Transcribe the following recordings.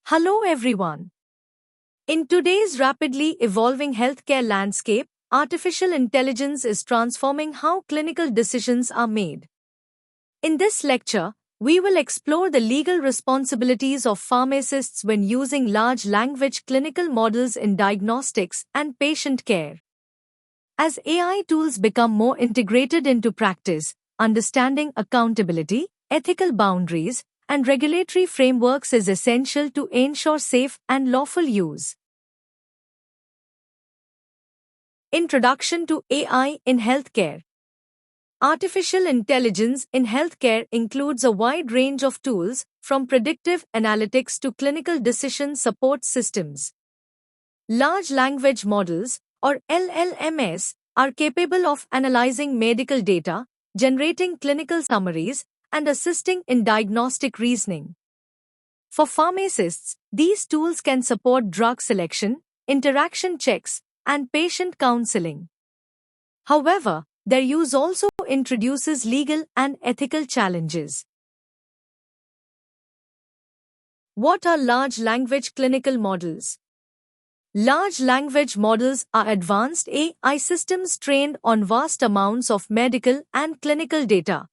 Hello everyone. In today's rapidly evolving healthcare landscape, artificial intelligence is transforming how clinical decisions are made. In this lecture, we will explore the legal responsibilities of pharmacists when using large language clinical models in diagnostics and patient care. As AI tools become more integrated into practice, understanding accountability, ethical boundaries, and regulatory frameworks is essential to ensure safe and lawful use. Introduction to AI in healthcare. Artificial intelligence in healthcare includes a wide range of tools, from predictive analytics to clinical decision support systems. Large language models, or LLMs, are capable of analyzing medical data, generating clinical summaries, and assisting in diagnostic reasoning. For pharmacists, these tools can support drug selection, interaction checks, and patient counseling. However, their use also introduces legal and ethical challenges. What are large language clinical models? Large language models are advanced AI systems trained on vast amounts of medical and clinical data.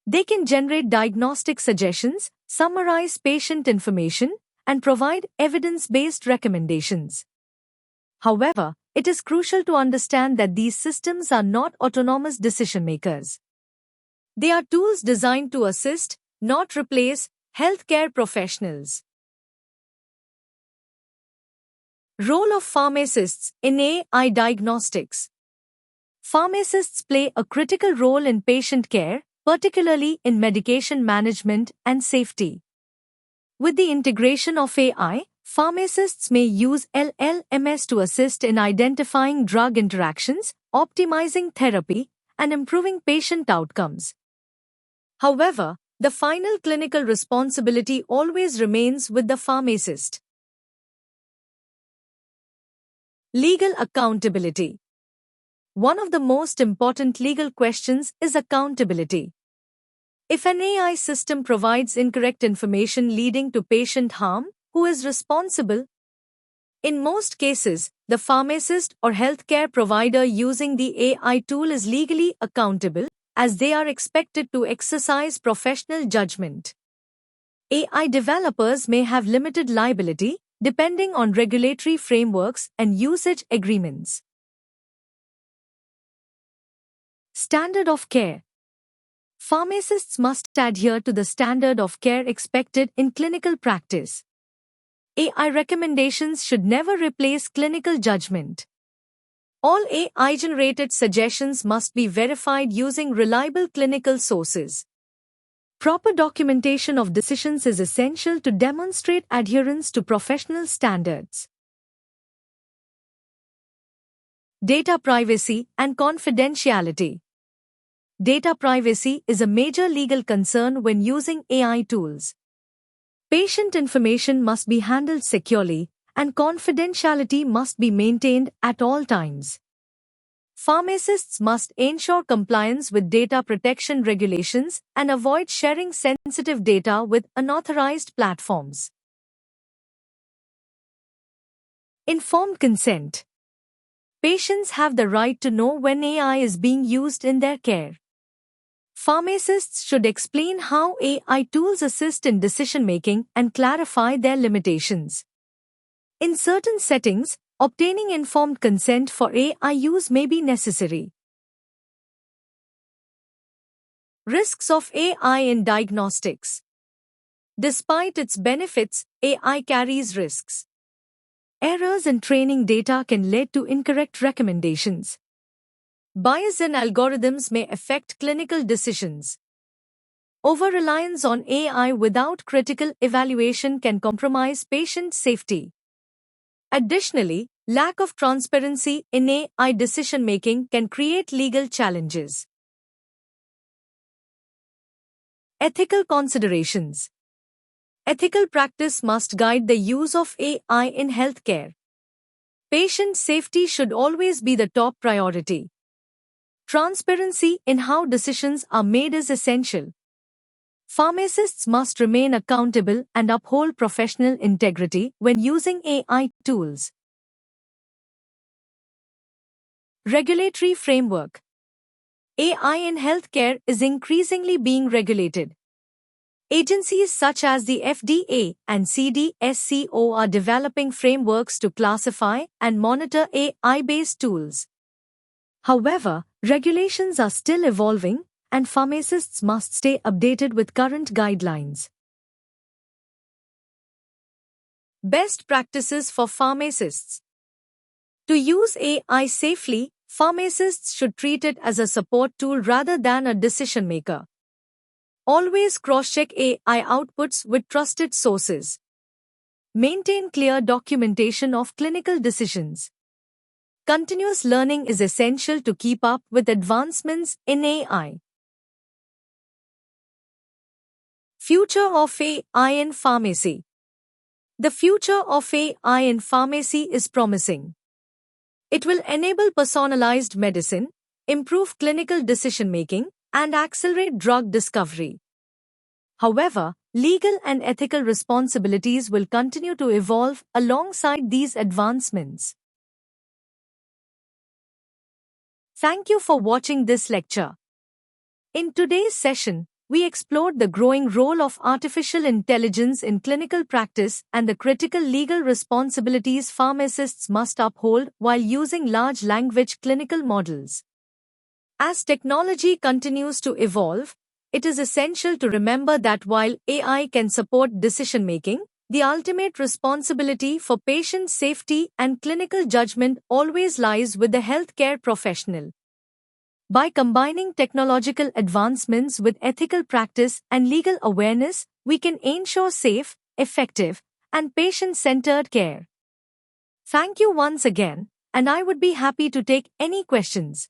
They can generate diagnostic suggestions, summarize patient information, and provide evidence-based recommendations. However, it is crucial to understand that these systems are not autonomous decision-makers. They are tools designed to assist, not replace, healthcare professionals. Role of pharmacists in AI diagnostics. Pharmacists play a critical role in patient care, particularly in medication management and safety. With the integration of AI, pharmacists may use LLMs to assist in identifying drug interactions, optimizing therapy, and improving patient outcomes. However, the final clinical responsibility always remains with the pharmacist. Legal accountability. One of the most important legal questions is accountability. If an AI system provides incorrect information leading to patient harm, who is responsible? In most cases, the pharmacist or healthcare provider using the AI tool is legally accountable, as they are expected to exercise professional judgment. AI developers may have limited liability, depending on regulatory frameworks and usage agreements. Standard of care. Pharmacists must adhere to the standard of care expected in clinical practice. AI recommendations should never replace clinical judgment. All AI-generated suggestions must be verified using reliable clinical sources. Proper documentation of decisions is essential to demonstrate adherence to professional standards. Data privacy and confidentiality. Data privacy is a major legal concern when using AI tools. Patient information must be handled securely, and confidentiality must be maintained at all times. Pharmacists must ensure compliance with data protection regulations and avoid sharing sensitive data with unauthorized platforms. Informed consent. Patients have the right to know when AI is being used in their care. Pharmacists should explain how AI tools assist in decision-making and clarify their limitations. In certain settings, obtaining informed consent for AI use may be necessary. Risks of AI in diagnostics. Despite its benefits, AI carries risks. Errors in training data can lead to incorrect recommendations. Bias in algorithms may affect clinical decisions. Over-reliance on AI without critical evaluation can compromise patient safety. Additionally, lack of transparency in AI decision-making can create legal challenges. Ethical considerations. Ethical practice must guide the use of AI in healthcare. Patient safety should always be the top priority. Transparency in how decisions are made is essential. Pharmacists must remain accountable and uphold professional integrity when using AI tools. Regulatory framework. AI in healthcare is increasingly being regulated. Agencies such as the FDA and CDSCO are developing frameworks to classify and monitor AI-based tools. However, regulations are still evolving, and pharmacists must stay updated with current guidelines. Best practices for pharmacists. To use AI safely, pharmacists should treat it as a support tool rather than a decision maker. Always cross-check AI outputs with trusted sources. Maintain clear documentation of clinical decisions. Continuous learning is essential to keep up with advancements in AI. Future of AI in pharmacy. The future of AI in pharmacy is promising. It will enable personalized medicine, improve clinical decision-making, and accelerate drug discovery. However, legal and ethical responsibilities will continue to evolve alongside these advancements. Thank you for watching this lecture. In today's session, we explored the growing role of artificial intelligence in clinical practice and the critical legal responsibilities pharmacists must uphold while using large language clinical models. As technology continues to evolve, it is essential to remember that while AI can support decision-making, the ultimate responsibility for patient safety and clinical judgment always lies with the healthcare professional. By combining technological advancements with ethical practice and legal awareness, we can ensure safe, effective, and patient-centered care. Thank you once again, and I would be happy to take any questions.